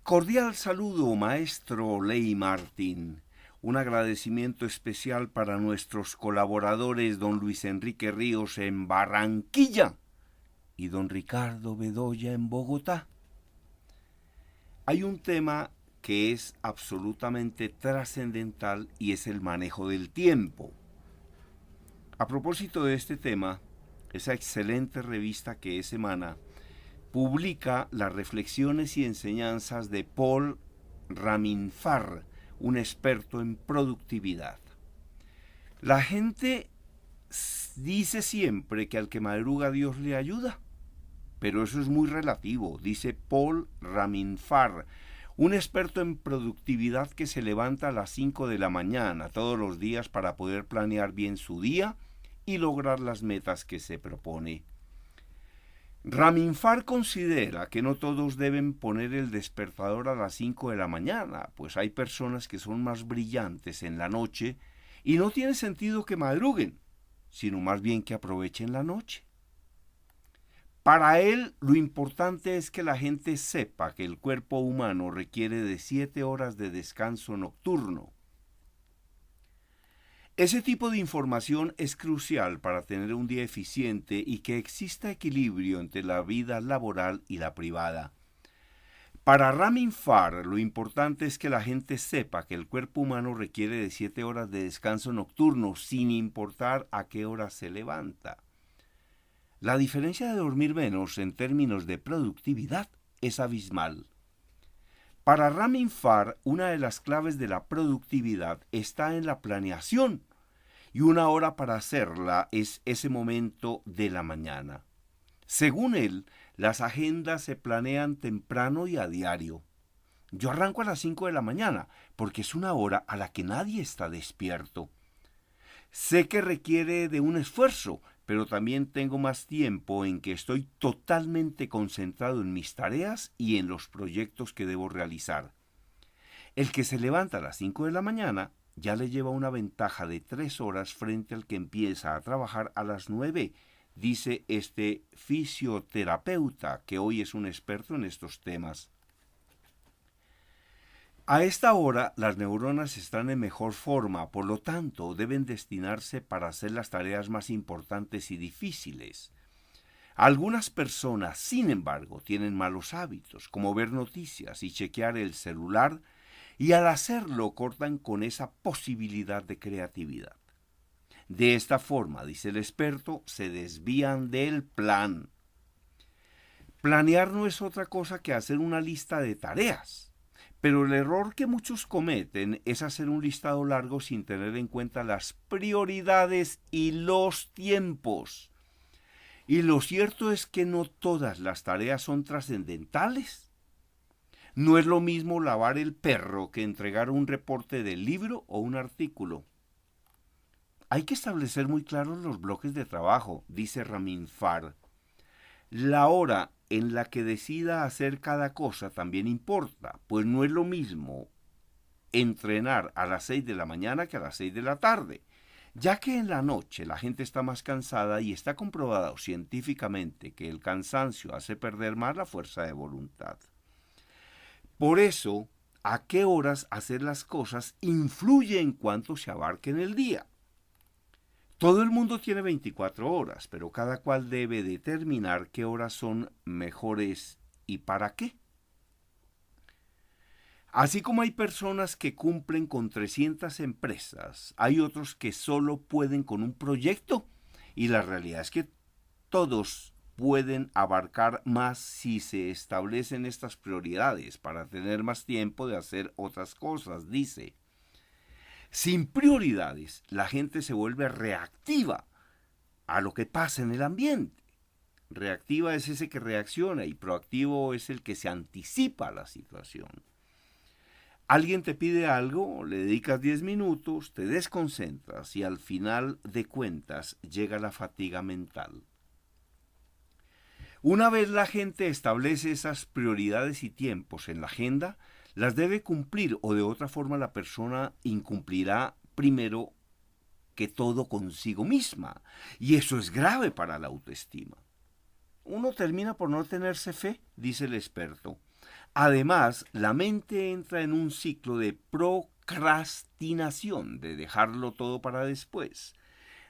Cordial saludo, maestro Ley Martín. Un agradecimiento especial para nuestros colaboradores, don Luis Enrique Ríos en Barranquilla y don Ricardo Bedoya en Bogotá. Hay un tema que es absolutamente trascendental y es el manejo del tiempo. A propósito de este tema, esa excelente revista que es Semana publica las reflexiones y enseñanzas de Paul Raminfar, un experto en productividad. La gente dice siempre que al que madruga Dios le ayuda, pero eso es muy relativo, dice Paul Raminfar, un experto en productividad que se levanta a las 5 de la mañana todos los días para poder planear bien su día y lograr las metas que se propone. Raminfar considera que no todos deben poner el despertador a las 5 de la mañana, pues hay personas que son más brillantes en la noche y no tiene sentido que madruguen, sino más bien que aprovechen la noche. Para él, lo importante es que la gente sepa que el cuerpo humano requiere de 7 horas de descanso nocturno. Ese tipo de información es crucial para tener un día eficiente y que exista equilibrio entre la vida laboral y la privada. Para Raminfar, lo importante es que la gente sepa que el cuerpo humano requiere de 7 horas de descanso nocturno, sin importar a qué hora se levanta. La diferencia de dormir menos en términos de productividad es abismal. Para Raminfar, una de las claves de la productividad está en la planeación, y una hora para hacerla es ese momento de la mañana. Según él, las agendas se planean temprano y a diario. Yo arranco a las 5 de la mañana, porque es una hora a la que nadie está despierto. Sé que requiere de un esfuerzo, pero también tengo más tiempo en que estoy totalmente concentrado en mis tareas y en los proyectos que debo realizar. El que se levanta a las 5 de la mañana ya le lleva una ventaja de 3 horas frente al que empieza a trabajar a las 9, dice este fisioterapeuta, que hoy es un experto en estos temas. A esta hora las neuronas están en mejor forma, por lo tanto deben destinarse para hacer las tareas más importantes y difíciles. Algunas personas, sin embargo, tienen malos hábitos, como ver noticias y chequear el celular, y al hacerlo cortan con esa posibilidad de creatividad. De esta forma, dice el experto, se desvían del plan. Planear no es otra cosa que hacer una lista de tareas. Pero el error que muchos cometen es hacer un listado largo sin tener en cuenta las prioridades y los tiempos. Y lo cierto es que no todas las tareas son trascendentales. No es lo mismo lavar el perro que entregar un reporte del libro o un artículo. Hay que establecer muy claros los bloques de trabajo, dice Raminfar. La hora en la que decida hacer cada cosa también importa, pues no es lo mismo entrenar a las 6 de la mañana que a las 6 de la tarde, ya que en la noche la gente está más cansada y está comprobado científicamente que el cansancio hace perder más la fuerza de voluntad. Por eso, a qué horas hacer las cosas influye en cuánto se abarque en el día. Todo el mundo tiene 24 horas, pero cada cual debe determinar qué horas son mejores y para qué. Así como hay personas que cumplen con 300 empresas, hay otros que solo pueden con un proyecto, y la realidad es que todos pueden abarcar más si se establecen estas prioridades para tener más tiempo de hacer otras cosas, dice. Sin prioridades, la gente se vuelve reactiva a lo que pasa en el ambiente. Reactiva es ese que reacciona y proactivo es el que se anticipa a la situación. Alguien te pide algo, le dedicas 10 minutos, te desconcentras y al final de cuentas llega la fatiga mental. Una vez la gente establece esas prioridades y tiempos en la agenda, las debe cumplir o de otra forma la persona incumplirá primero que todo consigo misma. Y eso es grave para la autoestima. Uno termina por no tenerse fe, dice el experto. Además, la mente entra en un ciclo de procrastinación, de dejarlo todo para después.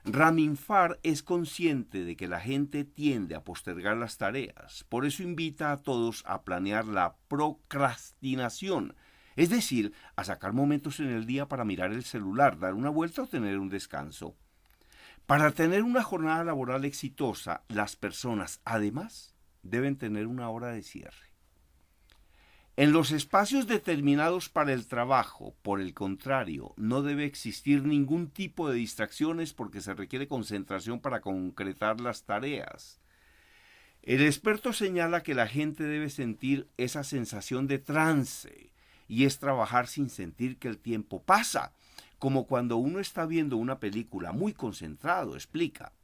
Raminfar es consciente de que la gente tiende a postergar las tareas, por eso invita a todos a planear la procrastinación, es decir, a sacar momentos en el día para mirar el celular, dar una vuelta o tener un descanso. Para tener una jornada laboral exitosa, las personas, además, deben tener una hora de cierre. En los espacios determinados para el trabajo, por el contrario, no debe existir ningún tipo de distracciones porque se requiere concentración para concretar las tareas. El experto señala que la gente debe sentir esa sensación de trance y es trabajar sin sentir que el tiempo pasa, como cuando uno está viendo una película muy concentrado, explica.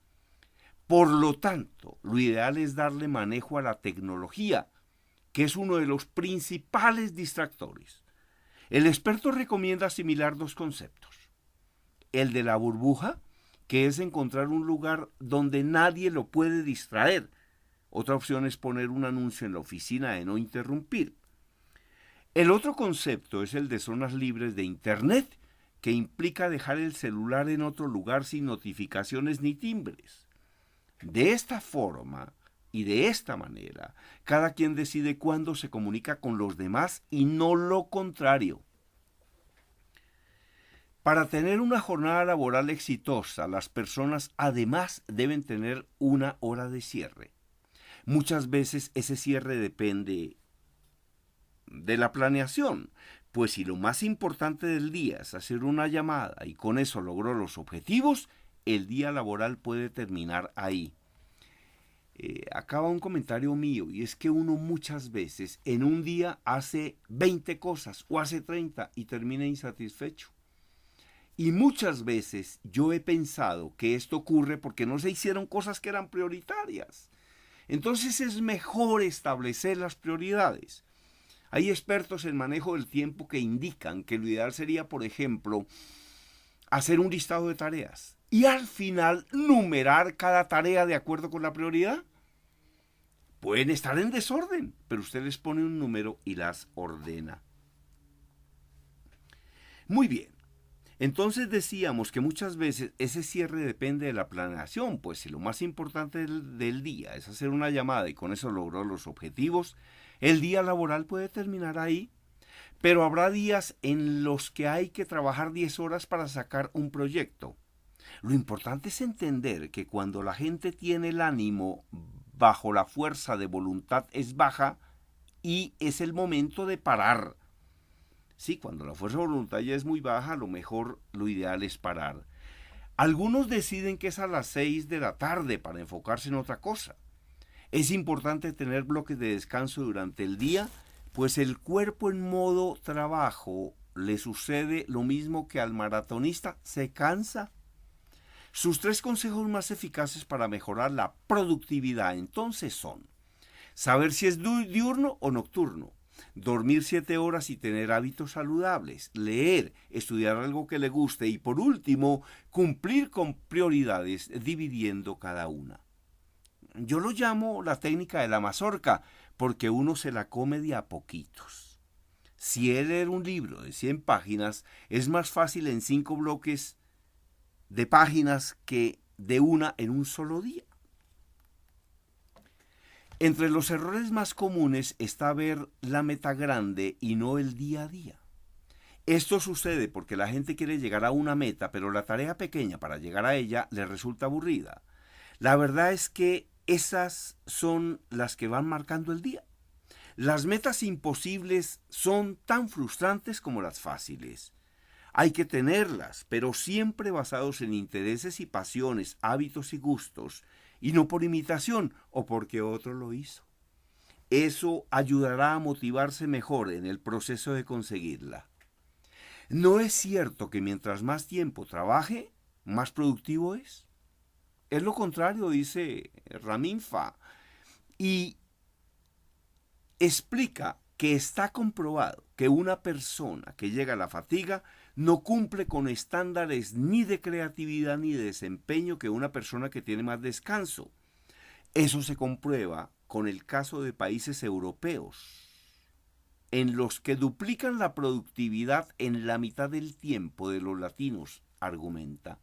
Por lo tanto, lo ideal es darle manejo a la tecnología, que es uno de los principales distractores. El experto recomienda asimilar dos conceptos. El de la burbuja, que es encontrar un lugar donde nadie lo puede distraer. Otra opción es poner un anuncio en la oficina de no interrumpir. El otro concepto es el de zonas libres de Internet, que implica dejar el celular en otro lugar sin notificaciones ni timbres. De esta forma y de esta manera, cada quien decide cuándo se comunica con los demás y no lo contrario. Para tener una jornada laboral exitosa, las personas además deben tener una hora de cierre. Muchas veces ese cierre depende de la planeación, pues si lo más importante del día es hacer una llamada y con eso logró los objetivos, el día laboral puede terminar ahí. Acaba un comentario mío y es que uno muchas veces en un día hace 20 cosas o hace 30 y termina insatisfecho. Y muchas veces yo he pensado que esto ocurre porque no se hicieron cosas que eran prioritarias. Entonces es mejor establecer las prioridades. Hay expertos en manejo del tiempo que indican que lo ideal sería, por ejemplo, hacer un listado de tareas y al final numerar cada tarea de acuerdo con la prioridad. Pueden estar en desorden, pero usted les pone un número y las ordena. Muy bien. Entonces decíamos que muchas veces ese cierre depende de la planeación, pues si lo más importante del día es hacer una llamada y con eso logró los objetivos, el día laboral puede terminar ahí, pero habrá días en los que hay que trabajar 10 horas para sacar un proyecto. Lo importante es entender que cuando la gente tiene el ánimo bajo la fuerza de voluntad es baja y es el momento de parar. Sí, cuando la fuerza de voluntad ya es muy baja, lo ideal es parar. Algunos deciden que es a las 6 de la tarde para enfocarse en otra cosa. Es importante tener bloques de descanso durante el día, pues el cuerpo en modo trabajo le sucede lo mismo que al maratonista, se cansa. Sus 3 consejos más eficaces para mejorar la productividad entonces son: saber si es diurno o nocturno, dormir 7 horas y tener hábitos saludables, leer, estudiar algo que le guste y por último, cumplir con prioridades dividiendo cada una. Yo lo llamo la técnica de la mazorca porque uno se la come de a poquitos. Si leer un libro de 100 páginas es más fácil en 5 bloques de páginas que de una en un solo día. Entre los errores más comunes está ver la meta grande y no el día a día. Esto sucede porque la gente quiere llegar a una meta, pero la tarea pequeña para llegar a ella le resulta aburrida. La verdad es que esas son las que van marcando el día. Las metas imposibles son tan frustrantes como las fáciles. Hay que tenerlas, pero siempre basados en intereses y pasiones, hábitos y gustos, y no por imitación o porque otro lo hizo. Eso ayudará a motivarse mejor en el proceso de conseguirla. ¿No es cierto que mientras más tiempo trabaje, más productivo es? Es lo contrario, dice Raminfa, y explica que está comprobado que una persona que llega a la fatiga no cumple con estándares ni de creatividad ni de desempeño que una persona que tiene más descanso. Eso se comprueba con el caso de países europeos. en los que duplican la productividad en la mitad del tiempo de los latinos, argumenta.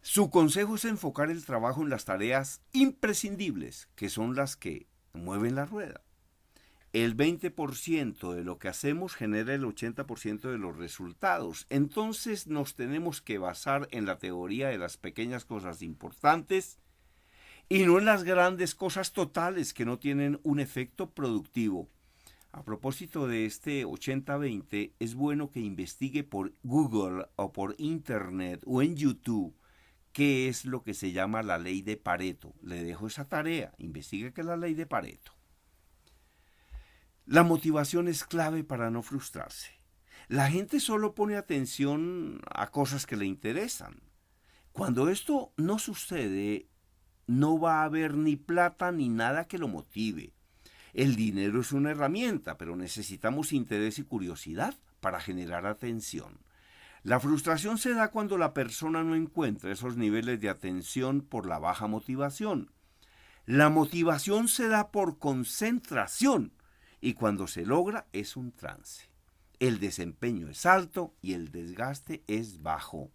Su consejo es enfocar el trabajo en las tareas imprescindibles, que son las que mueven la rueda. El 20% de lo que hacemos genera el 80% de los resultados. Entonces nos tenemos que basar en la teoría de las pequeñas cosas importantes y no en las grandes cosas totales que no tienen un efecto productivo. A propósito de este 80-20, es bueno que investigue por Google o por Internet o en YouTube qué es lo que se llama la ley de Pareto. Le dejo esa tarea, investigue qué es la ley de Pareto. La motivación es clave para no frustrarse. La gente solo pone atención a cosas que le interesan. Cuando esto no sucede, no va a haber ni plata ni nada que lo motive. El dinero es una herramienta, pero necesitamos interés y curiosidad para generar atención. La frustración se da cuando la persona no encuentra esos niveles de atención por la baja motivación. La motivación se da por concentración y cuando se logra es un trance. El desempeño es alto y el desgaste es bajo.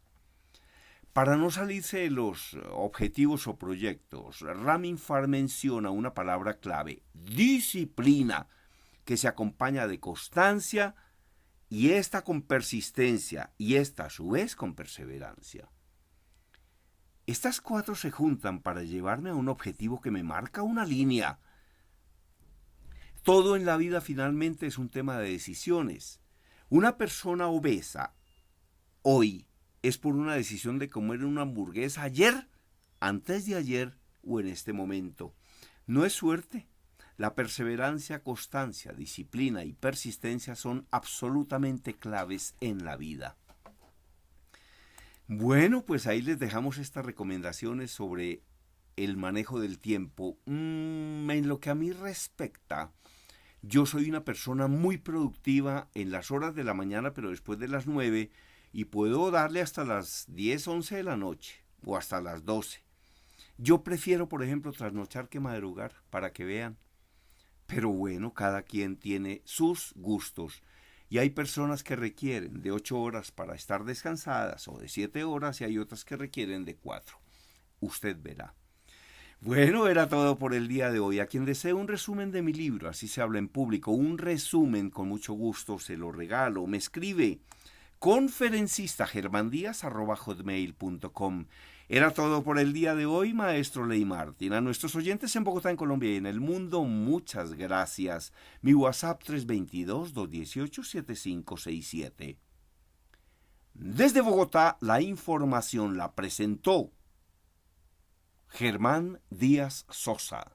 Para no salirse de los objetivos o proyectos, Ramin Far menciona una palabra clave, disciplina, que se acompaña de constancia y esta con persistencia y esta a su vez con perseverancia. Estas cuatro se juntan para llevarme a un objetivo que me marca una línea. Todo en la vida finalmente es un tema de decisiones. Una persona obesa hoy es por una decisión de comer una hamburguesa ayer, antes de ayer o en este momento. No es suerte. La perseverancia, constancia, disciplina y persistencia son absolutamente claves en la vida. Bueno, pues ahí les dejamos estas recomendaciones sobre el manejo del tiempo. En lo que a mí respecta, yo soy una persona muy productiva en las horas de la mañana, pero después de las 9, y puedo darle hasta las 10, 11 de la noche, o hasta las 12. Yo prefiero, por ejemplo, trasnochar que madrugar, para que vean. Pero bueno, cada quien tiene sus gustos. Y hay personas que requieren de 8 horas para estar descansadas, o de 7 horas, y hay otras que requieren de 4. Usted verá. Bueno, era todo por el día de hoy. A quien desee un resumen de mi libro, Así se habla en público, un resumen, con mucho gusto se lo regalo. Me escribe conferencistagermandias@hotmail.com. Era todo por el día de hoy, maestro Ley Martín. A nuestros oyentes en Bogotá, en Colombia y en el mundo, muchas gracias. Mi WhatsApp 322-218-7567. Desde Bogotá, la información la presentó Germán Díaz Sosa.